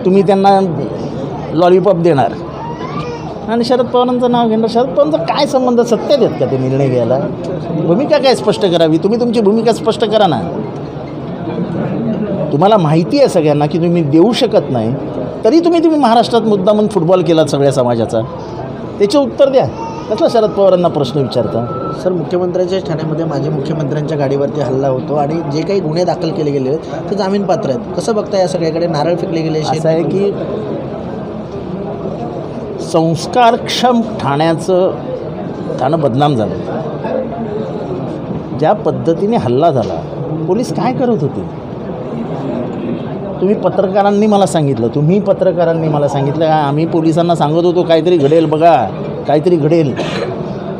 तुम्ही त्यांना लॉलीपॉप देणार आणि शरद पवारांचं नाव घेणार. शरद पवारांचा काय संबंध? सत्य देत का ते निर्णय घ्यायला? भूमिका काय स्पष्ट करावी? तुम्ही तुमची भूमिका स्पष्ट करा ना. तुम्हाला माहिती आहे सगळ्यांना की तुम्ही देऊ शकत नाही, तरी तुम्ही महाराष्ट्रात मुद्दामून फुटबॉल केलात सगळ्या समाजाचा. त्याचे उत्तर द्या. कसला शरद पवारांना प्रश्न विचारता? सर, मुख्यमंत्र्यांच्या ठाण्यामध्ये माजी मुख्यमंत्र्यांच्या गाडीवरती हल्ला होतो आणि जे काही गुन्हे दाखल केले गेले आहेत ते जामीनपात्र आहेत. कसं बघता या सगळ्याकडे? नारळ फेकले गेले. असं आहे की संस्कारक्षम ठाण्याचं ठाणं बदनाम झालं. ज्या पद्धतीने हल्ला झाला, पोलीस काय करत होते? तुम्ही पत्रकारांनी मला सांगितलं का आम्ही पोलिसांना सांगत होतो काहीतरी घडेल, बघा काहीतरी घडेल.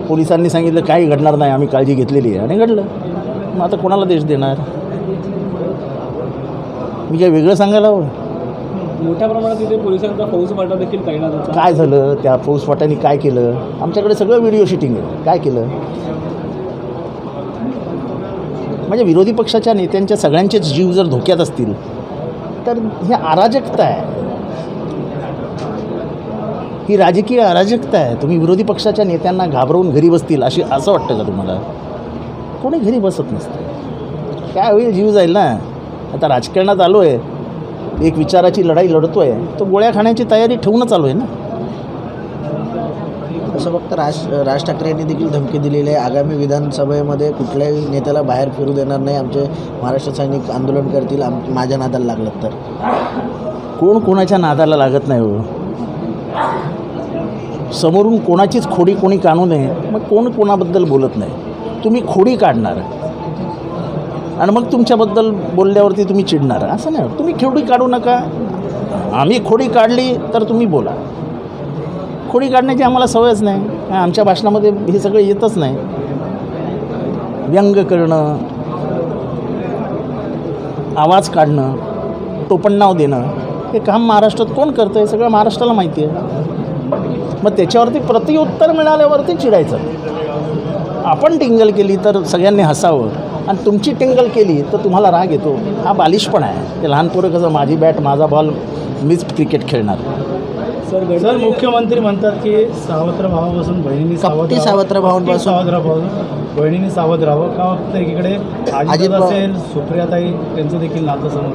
पोलिसांनी सांगितलं काही घडणार नाही, आम्ही काळजी घेतलेली आहे, आणि घडलं. मग आता कोणाला देश देणार? मी काय वेगळं सांगायला हवं? मोठ्या प्रमाणात तिथे पोलिसांचा फौजफाटा देखील तैनात होता. काय झालं? त्या फौजफाट्याने काय केलं? आमच्याकडे सगळं व्हिडिओ शूटिंग आहे. काय केलं? म्हणजे विरोधी पक्षाच्या नेत्यांच्या सगळ्यांचेच जीव जर धोक्यात असतील तर ही अराजकता आहे, ही राजकीय अराजकता आहे. तुम्ही विरोधी पक्षाच्या नेत्यांना घाबरवून घरी बसतील असं वाटतं का तुम्हाला? कोणी घरी बसत नसतं. काय होईल? जीव जाईल ना. आता राजकारणात आलो आहे, एक विचाराची लढाई लढतो आहे, तो गोळ्या खाण्याची तयारी ठेवूनच आलो आहे ना. असं फक्त राज ठाकरे यांनी देखील धमकी दिलेली आहे. आगामी विधानसभेमध्ये कुठल्याही नेत्याला बाहेर फिरू देणार नाही, आमचे महाराष्ट्र सैनिक आंदोलन करतील माझ्या नादाला लागलं तर. कोण कोणाच्या नादाला लागत नाही हो. समोरून कोणाचीच खोडी कोणी काढू नये, मग कोण कोणाबद्दल बोलत नाही. तुम्ही खोडी काढणार आणि मग तुमच्याबद्दल बोलल्यावरती तुम्ही चिडणार, असं नाही. तुम्ही खोडी काढू नका. आम्ही खोडी काढली तर तुम्ही बोला. खोडी काढण्याची आम्हाला सवयच नाही. आमच्या भाषणामध्ये हे सगळं येतच नाही. व्यंग करणं, आवाज काढणं, टोपणनाव देणं, हे काम महाराष्ट्रात कोण करतं? हे सगळं महाराष्ट्राला माहिती आहे. मग त्याच्यावरती प्रत्युत्तर मिळाल्यावरती चिडायचं. आपण टिंगल केली तर सगळ्यांनी हसावं, आणि तुमची टिंगल केली तर तुम्हाला राग येतो. हा बालिशपणा आहे. ते लहान पोरं कसं माझी बॅट माझा बॉल मीच क्रिकेट खेळणार. सर, मुख्यमंत्री म्हणतात की सावत्र भावापासून बहिणींनी सावत्र भावांपासून बहिणींनी सावध राहावं. का फक्त एकीकडे अजित असेल, सुप्रियाताई त्यांचं देखील नातं समोर.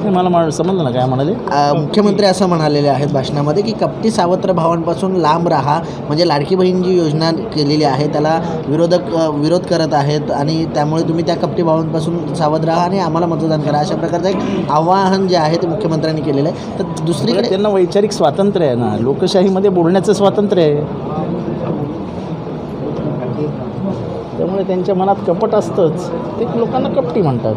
मला समजलं ना काय म्हणाले. मुख्यमंत्री असं म्हणालेले आहेत भाषणामध्ये की कपटी सावत्र भावांपासून लांब राहा. म्हणजे लाडकी बहीण जी योजना केलेली आहे त्याला विरोध करत आहेत आणि त्यामुळे तुम्ही त्या कपटी भावांपासून सावध राहा आणि आम्हाला मतदान करा, अशा प्रकारचं एक आवाहन जे आहे ते मुख्यमंत्र्यांनी केलेलं आहे. तर दुसरीकडे त्यांना वैचारिक स्वातंत्र्य आहे ना, लोकशाहीमध्ये बोलण्याचं स्वातंत्र्य आहे. त्यामुळे त्यांच्या मनात कपट असतंच, ते लोकांना कपटी म्हणतात.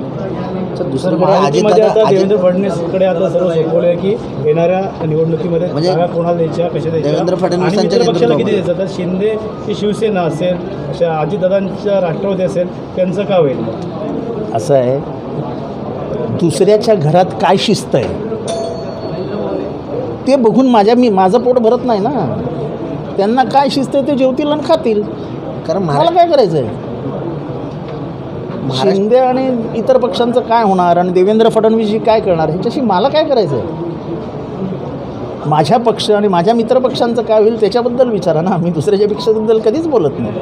दुसरीकडे आता देवेंद्र फडणवीसकडे आता सर्व सोपवलं की येणाऱ्या निवडणुकीमध्ये म्हणजे कोणाला द्यायच्या, कशा द्यायच्या, देवेंद्र फडणवीसांच्या पक्षाला किती द्यायचं. तर शिंदे की शिवसेना असेल, अशा अजितदादांच्या राष्ट्रवादी असेल, त्यांचं का होईल? असं आहे, दुसऱ्याच्या घरात काय शिस्त आहे ते बघून माझं पोट भरत नाही ना. त्यांना काय शिस्त आहे ते जेवतील आणि खातील. कारण मला काय करायचं आहे? शिंदे आणि इतर पक्षांचं काय होणार आणि देवेंद्र फडणवीसजी काय करणार ह्याच्याशी मला काय करायचं आहे? माझ्या पक्ष आणि माझ्या मित्रपक्षांचं काय होईल त्याच्याबद्दल विचारा ना. मी दुसऱ्याच्या पक्षाबद्दल कधीच बोलत नाही.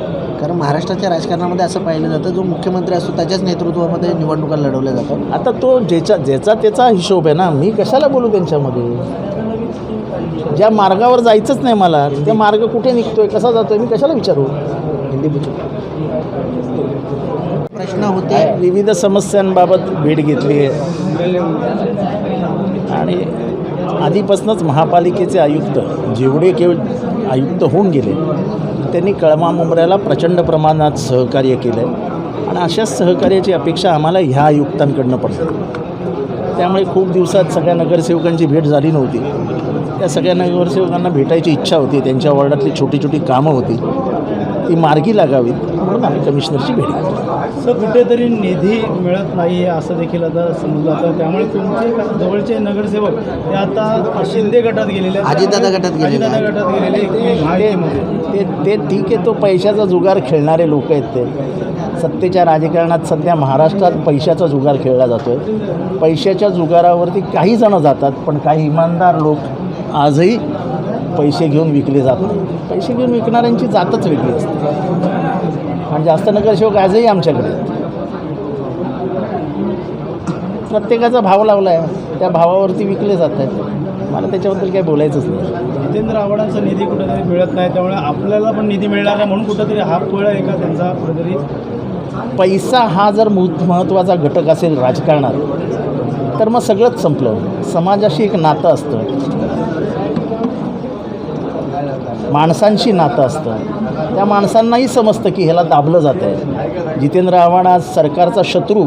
कारण महाराष्ट्राच्या राजकारणामध्ये असं पाहिलं जातं, जो मुख्यमंत्री असतो त्याच्याच नेतृत्वामध्ये निवडणुका लढवल्या जातात. आता तो ज्याचा त्याचा हिशोब आहे ना. मी कशाला बोलू त्यांच्यामध्ये? ज्या मार्गावर जायचंच नाही मला, त्या मार्ग कुठे निघतोय, कसा जातोय, मी कशाला विचारू? प्रश्न होते, विविध समस्यांबाबत भेट घेतली आहे आणि आधीपासूनच महापालिकेचे आयुक्त जेवढे आयुक्त होऊन गेले त्यांनी कळमा मुंबऱ्याला प्रचंड प्रमाणात सहकार्य केलं आहे आणि अशाच सहकार्याची अपेक्षा आम्हाला ह्या आयुक्तांकडनं पडते. त्यामुळे खूप दिवसात सगळ्या नगरसेवकांची भेट झाली नव्हती. त्या सगळ्या नगरसेवकांना भेटायची इच्छा होती. त्यांच्या वॉर्डातली छोटी छोटी कामं होती, ती मार्गी लागावीत म्हणून आम्ही कमिशनरची भेट घेतली. सर, कुठेतरी निधी मिळत नाही आहे असं देखील आता समजलं जातं. त्यामुळे तुमचे जवळचे नगरसेवक हे आता शिंदे गटात गेलेले, अजितदादा गटात गेलेले. ते ठीक आहे, तो पैशाचा जुगार खेळणारे लोक आहेत. ते सत्तेच्या राजकारणात सध्या महाराष्ट्रात पैशाचा जुगार खेळला जातो आहे. पैशाच्या जुगारावरती काही जणं जातात, पण काही इमानदार लोक आजही पैसे घेऊन विकले जात नाही. पैसे घेऊन विकणाऱ्यांची जातच वेगळी असते. आणि जास्त नगरसेवक आजही आमच्याकडे आहेत. प्रत्येकाचा भाव लावला आहे, त्या भावावरती विकले जात आहेत. मला त्याच्याबद्दल काही बोलायचंच नाही. जितेंद्र आव्हाडांचा निधी कुठेतरी मिळत नाही, त्यामुळे आपल्याला पण निधी मिळणार नाही म्हणून कुठेतरी हा पळ आहे का त्यांचा कुठेतरी? पैसा हा जर महत्त्वाचा घटक असेल राजकारणात तर मग सगळंच संपलं. समाजाशी एक नातं असतं, माणसांशी नातं असतं. त्या माणसांनाही समजतं की ह्याला दाबलं जातं आहे. जितेंद्र आव्हाड आज सरकारचा शत्रू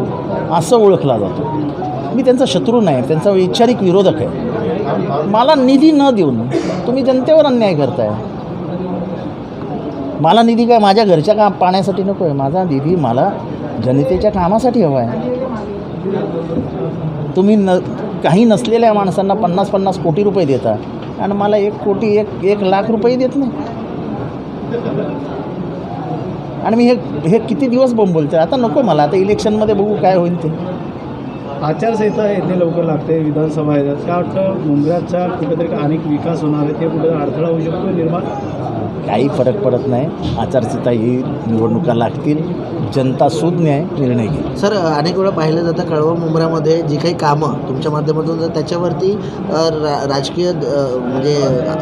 असं ओळखला जातो. मी त्यांचा शत्रू नाही, त्यांचा वैचारिक विरोधक आहे. मला निधी न देऊन तुम्ही जनतेवर अन्याय करताय. मला निधी काय माझ्या घरच्या पाण्यासाठी नको आहे. माझा निधी मला जनतेच्या कामासाठी हवा आहे. तुम्ही काही नसलेल्या माणसांना 50-50 कोटी रुपये देता आणि मला 1 कोटी 1 लाख रुपये देत नाही. आणि मी हे किती दिवस बोलतोय. आता नको मला, आता इलेक्शनमध्ये बघू काय होईल ते. आचारसंहिता येथे लवकर लागते, विधानसभा येतात. काय वाटतं मुंब्र्याचा कुठेतरी अनेक विकास होणार आहे, ते कुठेतरी अडथळा होऊ शकतो निर्माण? काही फरक पडत नाही. आचारसंहिता येईल, निवडणुका लागतील, जनता सुज्ञ आहे, निर्णय घेईल. सर, अनेक वेळा पाहिलं जातं कळवा मुंब्रामध्ये जी काही कामं तुमच्या माध्यमातून जर त्याच्यावरती राजकीय म्हणजे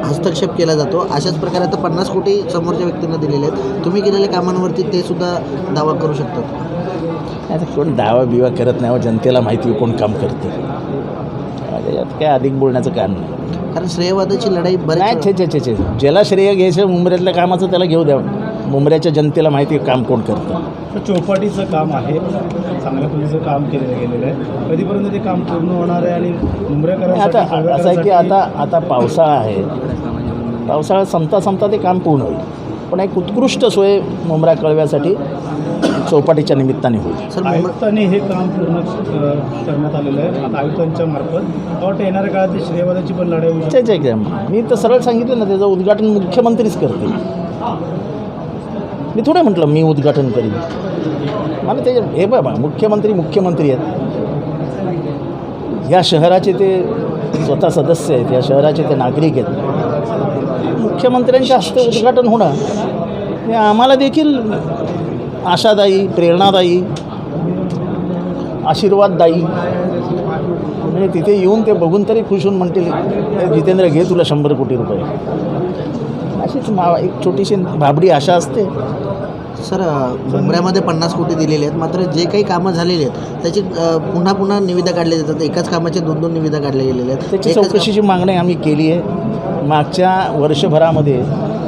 हस्तक्षेप केला जातो. अशाच प्रकारे आता 50 कोटी समोरच्या व्यक्तींना दिलेले आहेत. तुम्ही केलेल्या कामांवरती ते सुद्धा दावा करू शकतात? आता कोण दावा बिवा करत नाही. जनतेला माहिती कोण काम करते. त्याच्यात काय अधिक बोलण्याचं कारण नाही. कारण श्रेयवादाची लढाई नाही. छे ज्याला श्रेय घ्यायचं मुंबऱ्यातल्या कामाचं त्याला घेऊ द्या. मुंबऱ्याच्या जनतेला माहिती आहे काम कोण करतं. तर चौपाटीचं काम आहे, चांगल्या पद्धतीचं काम केलेलं गेलेलं आहे. कधीपर्यंत ते काम पूर्ण होणार आहे आणि मुंबऱ्याकरांसाठी आता असं आहे की आता पावसाळा आहे. पावसाळा संपता ते काम पूर्ण होईल. पण एक उत्कृष्ट सोय मुंब्रा कळव्यासाठी चौपाटीच्या निमित्ताने होईल. सर, आयुक्तांनी हे काम पूर्ण करण्यात आलेलं आहे. आता आयुक्तांच्या मार्फत वाटतं येणाऱ्या काळात ते श्रेयवादाची पण लढाई होऊ शकते. मी तर सरळ सांगितलं ना, त्याचं उद्घाटन मुख्यमंत्रीच करतील. मी थोडं म्हटलं मी उद्घाटन करीन. मला ते हे बाबा मुख्यमंत्री आहेत. या शहराचे ते स्वतः सदस्य आहेत, या शहराचे ते नागरिक आहेत. मुख्यमंत्र्यांच्या हस्ते उद्घाटन होणं हे आम्हाला देखील आशादायी, प्रेरणादायी, आशीर्वाददायी. म्हणजे तिथे येऊन ते बघून तरी खुश होऊन म्हणतील जितेंद्र घे तुला 100 कोटी रुपये. अशीच एक छोटीशी भाबडी आशा असते. सर, मुंब्र्यामध्ये 50 कोटी दिलेले आहेत, मात्र जे काही कामं झालेली आहेत त्याची पुन्हा निविदा काढल्या जातात. एकाच कामाचे 2-2 निविदा काढल्या गेलेल्या आहेत. त्याची चौकशीची मागणी आम्ही केली आहे. मागच्या वर्षभरामध्ये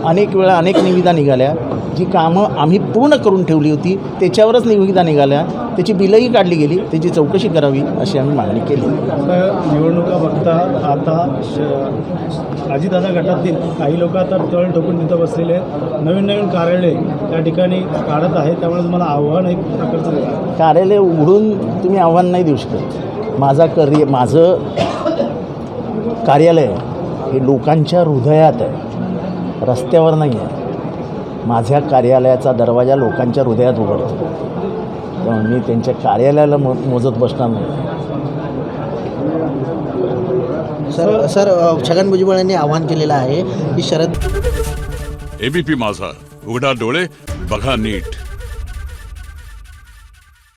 अनेक वेळा अनेक निविदा निघाल्या. जी कामं आम्ही पूर्ण करून ठेवली होती त्याच्यावरच निविदा निघाल्या. त्याची बिलही काढली गेली. त्याची चौकशी करावी अशी आम्ही मागणी केली. निवडणुका बघता आता अजितदादा गटातील काही लोक आता तळ ठोकून तिथं बसलेले आहेत. नवीन कार्यालय त्या ठिकाणी काढत आहे, त्यामुळे तुम्हाला आव्हान एक प्रकारचं देणार. कार्यालय उघडून तुम्ही आव्हान नाही देऊ शकत. माझं कार्यालय हे लोकांच्या हृदयात आहे, रस्त्यावर नाही आहे. माझ्या कार्यालयाचा दरवाजा लोकांच्या हृदयात उघडतो. त्यामुळे मी त्यांच्या कार्यालयाला मोजत बसणार नाही. सर, छगन भुजबळ यांनी आवाहन केलेलं आहे की शरद एबीपी माझा, उघडा डोळे बघा नीट.